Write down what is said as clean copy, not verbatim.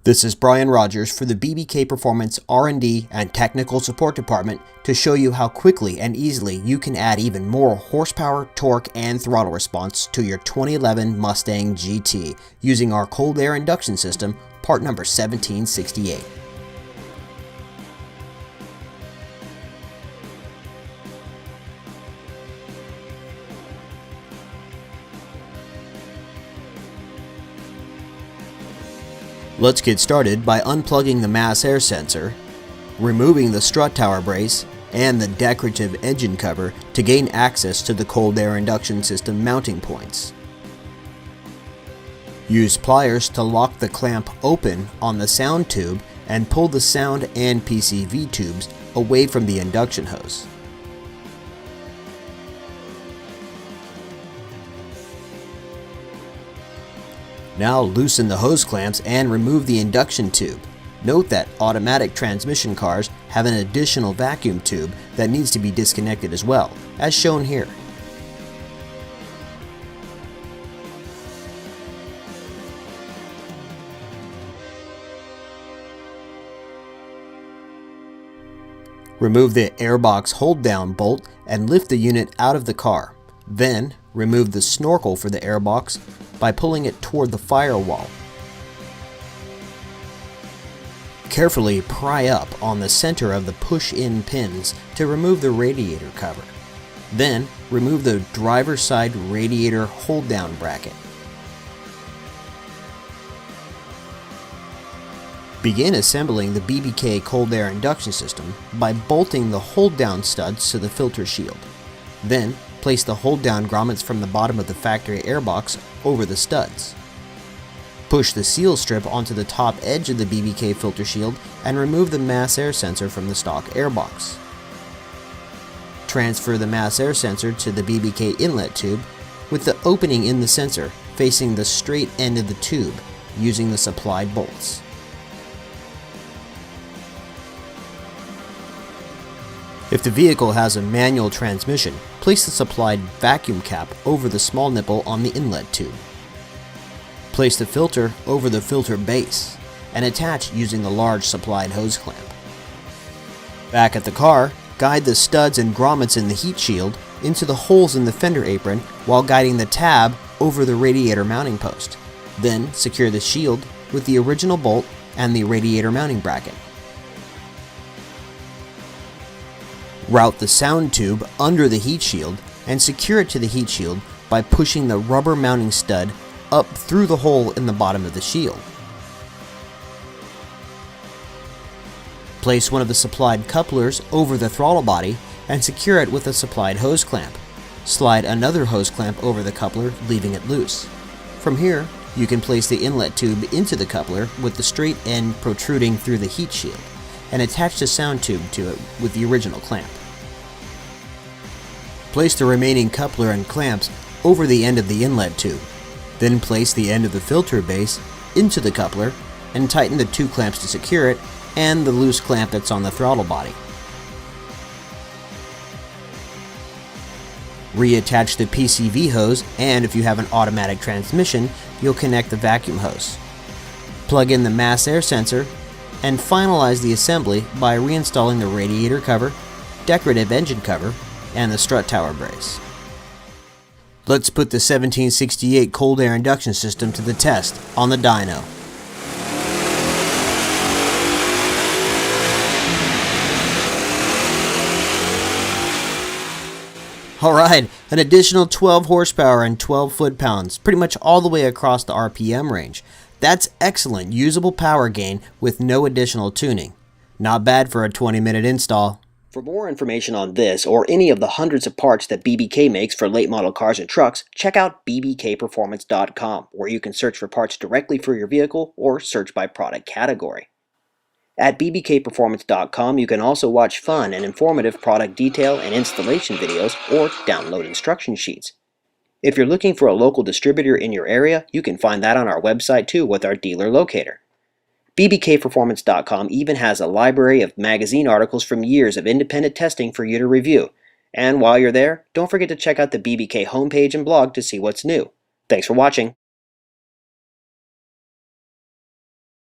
This is Brian Rogers for the BBK Performance R&D and Technical Support Department to show you how quickly and easily you can add even more horsepower, torque, and throttle response to your 2011 Mustang GT using our cold air induction system, part number 1768. Let's get started by unplugging the mass air sensor, removing the strut tower brace, and the decorative engine cover to gain access to the cold air induction system mounting points. Use pliers to lock the clamp open on the sound tube and pull the sound and PCV tubes away from the induction hose. Now loosen the hose clamps and remove the induction tube. Note that automatic transmission cars have an additional vacuum tube that needs to be disconnected as well, as shown here. Remove the airbox hold-down bolt and lift the unit out of the car. Then, remove the snorkel for the airbox by pulling it toward the firewall. Carefully pry up on the center of the push-in pins to remove the radiator cover. Then, remove the driver's side radiator hold-down bracket. Begin assembling the BBK cold air induction system by bolting the hold-down studs to the filter shield. Then, place the hold-down grommets from the bottom of the factory airbox over the studs. Push the seal strip onto the top edge of the BBK filter shield and remove the mass air sensor from the stock airbox. Transfer the mass air sensor to the BBK inlet tube with the opening in the sensor facing the straight end of the tube using the supplied bolts. If the vehicle has a manual transmission, place the supplied vacuum cap over the small nipple on the inlet tube. Place the filter over the filter base and attach using the large supplied hose clamp. Back at the car, guide the studs and grommets in the heat shield into the holes in the fender apron while guiding the tab over the radiator mounting post. Then secure the shield with the original bolt and the radiator mounting bracket. Route the sound tube under the heat shield and secure it to the heat shield by pushing the rubber mounting stud up through the hole in the bottom of the shield. Place one of the supplied couplers over the throttle body and secure it with a supplied hose clamp. Slide another hose clamp over the coupler, leaving it loose. From here, you can place the inlet tube into the coupler with the straight end protruding through the heat shield and attach the sound tube to it with the original clamp. Place the remaining coupler and clamps over the end of the inlet tube. Then place the end of the filter base into the coupler and tighten the two clamps to secure it and the loose clamp that's on the throttle body. Reattach the PCV hose, and if you have an automatic transmission, you'll connect the vacuum hose. Plug in the mass air sensor and finalize the assembly by reinstalling the radiator cover, decorative engine cover, and the strut tower brace. Let's put the 1768 cold air induction system to the test on the dyno. Alright, an additional 12 horsepower and 12 foot-pounds, pretty much all the way across the RPM range. That's excellent usable power gain with no additional tuning. Not bad for a 20-minute install. For more information on this or any of the hundreds of parts that BBK makes for late model cars and trucks, check out bbkperformance.com, where you can search for parts directly for your vehicle or search by product category. At bbkperformance.com, you can also watch fun and informative product detail and installation videos or download instruction sheets. If you're looking for a local distributor in your area, you can find that on our website too with our dealer locator. bbkperformance.com even has a library of magazine articles from years of independent testing for you to review. And while you're there, don't forget to check out the BBK homepage and blog to see what's new. Thanks for watching.